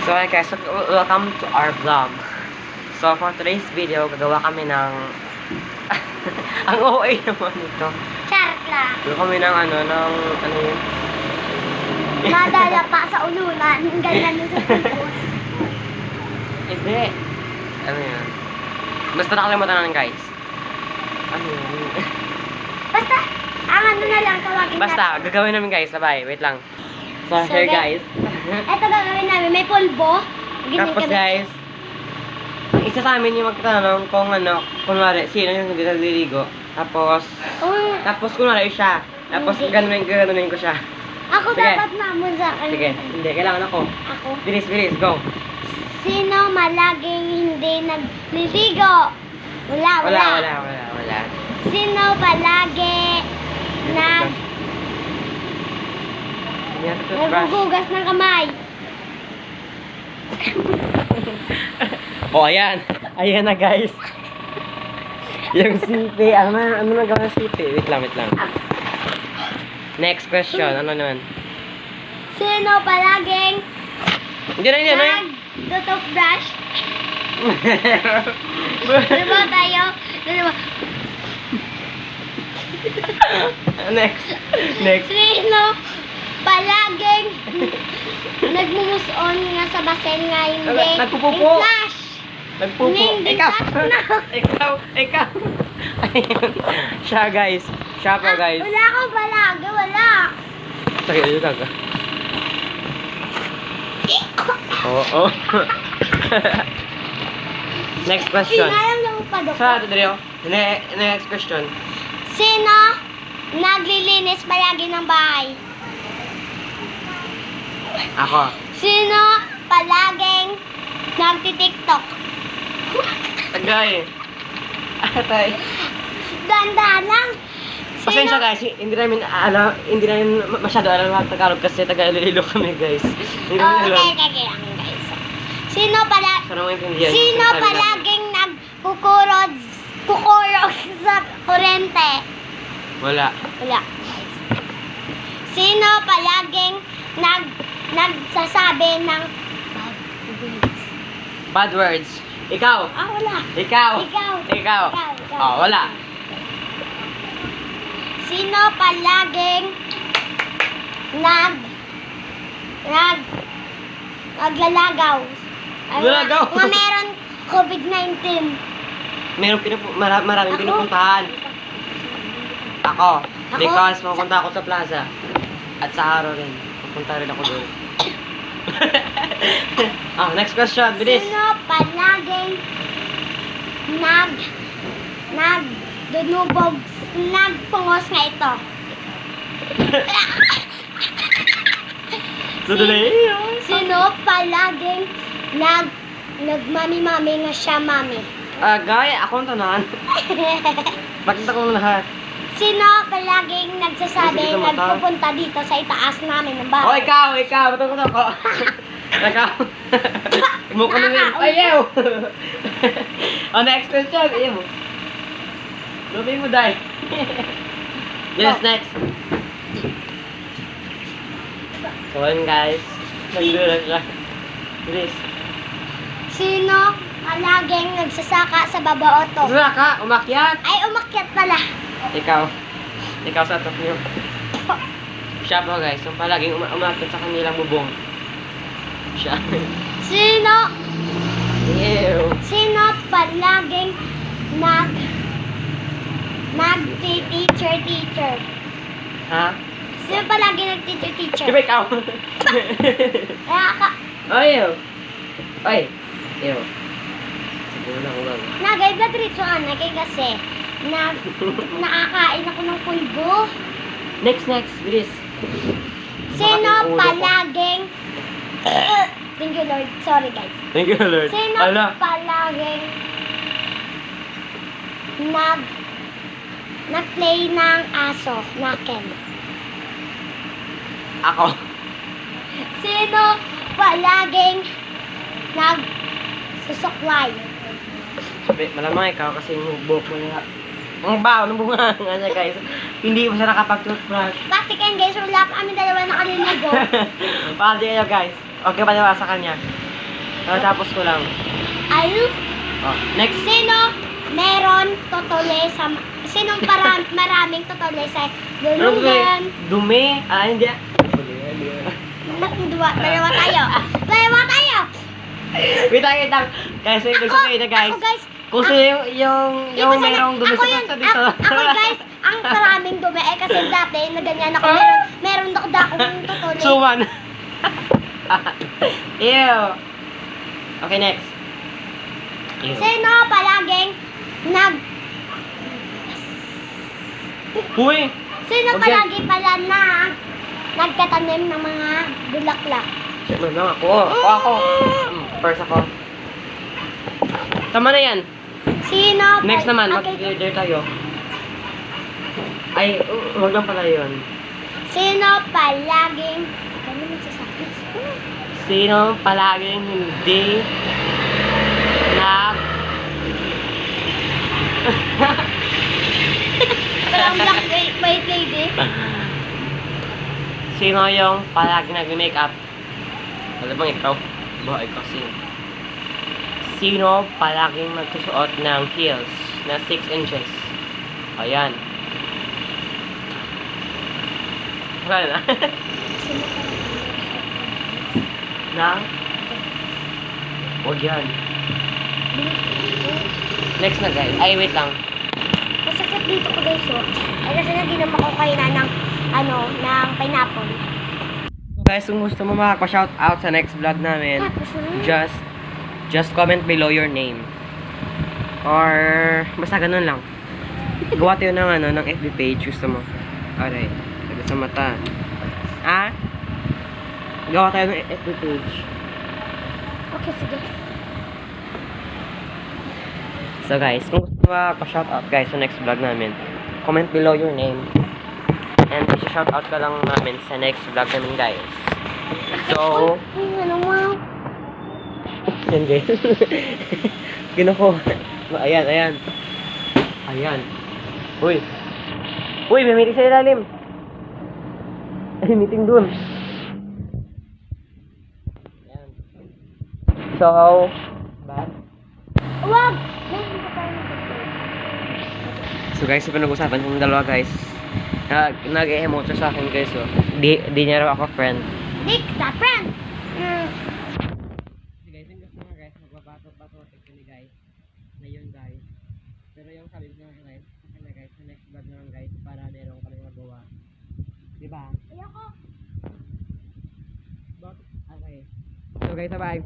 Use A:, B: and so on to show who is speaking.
A: So hi guys, welcome to our vlog. So for today's video, gagawa kami ng ang OA naman ito.
B: Charot lang.
A: Gagawa kami ng ano yun?
B: Madala pa sa ulunan. Ganyan sa pupos.
A: Hindi. Ano yun? Basta nakalimutan na guys. Ano yun?
B: Basta, ang ano na lang tawagin
A: Basta,
B: natin.
A: gagawin namin guys. Sabay, wait lang. So
B: So,
A: here guys.
B: Ito gagawin namin. May pulbo.
A: Tapos guys, isa sa amin yung magtatanong kung ano, kunwari, sino yung hindi naliligo. Tapos kunwari siya. Tapos ganunin ko siya.
B: Ako
A: Sige.
B: dapat mamon sa akin.
A: Sige, hindi, kailangan ako.
B: Ako.
A: Bilis, go.
B: Sino malaging hindi nagliligo? Wala. Sino palagi naghuhugas ng kamay?
A: Oh, ayan. Ayan na, guys. Yung sipi. Ano na gawin ng sipi? Wait lang. Next question. Ano naman?
B: Sino palaging
A: Hindi na.
B: nag-toothbrush? Diba tayo? Diba?
A: Next.
B: Sino palaging nagmumuson nga sa basen nga hindi
A: Nagpupupo.
B: flash?
A: Nagpupo.
B: Hindi
A: Ikaw.
B: flash na.
A: Ayun. Siya, guys. Siya po, guys.
B: Wala akong palagi, wala.
A: Sige, yun ka. Oo. Next question.
B: Sinayang lang pa doon.
A: Sa ato, Dario. Next question.
B: Sino naglilinis palagi ng bahay?
A: Ako.
B: Sino palaging nagtitiktok?
A: Tagay. Atay.
B: Ganda lang.
A: Pasensya guys, hindi namin masyado alam ang Tagalog kasi taga-Iloilo kami guys. Hindi namin alam.
B: Okay lang guys. Sino
A: Sana mo intindihan.
B: Sino palaging nagkukurod sa kurente?
A: Wala.
B: Wala. Sino palaging nagsasabi ng
A: Bad words. Ikaw.
B: wala.
A: Ikaw.
B: Ikaw.
A: Oh, wala.
B: Sino palaging naglalagaw?
A: Lalagaw?
B: Nga meron COVID-19.
A: Maraming
B: Ako?
A: pinupuntahan. Ako.
B: Ako?
A: Because pupunta ako sa plaza. At sa araw rin. Pupunta rin ako doon. Next question. Bilis.
B: Sino palaging nagpungos nga ito?
A: Sudali.
B: Sino palaging nagmami-mami nga siya mami?
A: Gaya, ako ang tanan. Bakit ako lahat?
B: Sino palaging nagsasabi
A: Sige, mata.
B: nagpupunta dito sa itaas namin ng
A: Oh,
B: bahay?
A: ikaw. Bato ko. Ikaw. Mukha na rin. Ayaw. Next question. Ayaw. Lubi mo, Day. Yes, next. So, yun guys. Nagdulang siya. Bilis.
B: Sino palaging nagsasaka sa babaoto?
A: Sura ka, umakyat.
B: Ay, umakyat pala.
A: Ikaw sa top niyo. Siya po guys, yung palaging umakyat sa kanilang bubong. Siya.
B: Sino
A: Ew.
B: palaging nag-teacher?
A: Ha?
B: Sino palaging nag-teacher?
A: Di ba ikaw? Ew. Ay. Ew. Siguro na ulang.
B: Nagay ba diretso kay kasi nakakain ako ng pulbo.
A: Next. Bilis.
B: Sino
A: Makating ulo ko.
B: palaging Thank you Lord. Sorry guys.
A: Thank you, Lord.
B: Sino
A: Ala.
B: palaging nag-play ng aso, naken?
A: Ako.
B: Sino palaging susuklay?
A: Malamang ikaw kasi yung buhok mo niya. Ang baho ng bunga nga niya guys. Hindi mo siya nakapag-toothbrush.
B: Pati guys, wala pa kami dalawa nakaliligo.
A: Pati kayo guys. Okay ba naman sa kanya? Tapos ko lang.
B: Ayu.
A: Oh, next.
B: Sino meron totole sa... Sinong maraming totole sa
A: Ano ko
B: gulungan?
A: Dumi. Hindi.
B: Dalawa tayo. Dalawa tayo.
A: Wait lang. Guys, may gusto kayo na guys.
B: Ako guys.
A: Kung sino yung merong dumi
B: ako
A: sa
B: yun,
A: puso dito.
B: Ako guys, ang maraming dumi. Kasi dati, na ganyan ako. Meron dakong totole.
A: Suman. Ew. Okay, next. Ew.
B: Sino palaging
A: Uy!
B: Sino
A: Okay.
B: palagi pala nagtatanim ng mga bulaklak?
A: Siyempre lang ako. Ako. First ako. Tama na yan.
B: Sino
A: Next naman,
B: Okay.
A: mag-leader tayo. Ay, wag lang pala yun.
B: Sino palaging... Ano mo sasabi?
A: Sino palaging hindi nag...
B: Parang black white lady.
A: Sino yung palaging nag-makeup? Alam mo ikaw? Ba, ikaw sino? Sino palaging magsusuot ng heels na 6 inches? Ayan. Wala na.
B: Sino
A: Na? Huwag yan. Next na guys. Ay, wait lang.
B: Masakit dito ko guys, oh. Ay, kasi naginom ako kayo ng pineapple.
A: Guys, kung gusto mo makaka-shoutout sa next vlog namin, just comment below your name. Or, basta ganun lang. Gawa tayo ng FB page. Gusto mo. Alright. Taga sa mata. Gawa tayo ng FB page.
B: Okay, sige.
A: So guys, kung gusto mo makaka-shoutout guys sa next vlog namin, comment below your name. And i-shoutout ka lang namin sa next vlog namin guys. So,
B: Ay, ano mo?
A: yan guys. Kinukuha. Ayan, ayan. Ayan. Uy. Uy, may meeting sa ilalim. Ay, meeting dun. Ayan. So, bad.
B: Wag! Meron pa tayo ng
A: So guys, yung pinag-usapan kong dalawa guys. Nag-emote siya sa akin guys. Oh. Di niya raw ako friend.
B: Dick, the friend!
A: Guys, yung gusto nga guys, magbabato-bato actually guys. Ngayon guys. Pero yung sabi ko nga guys, okay na guys, sa next vlog na lang guys, para meron kami magawa. Diba?
B: Ayoko!
A: Okay. So guys, bye.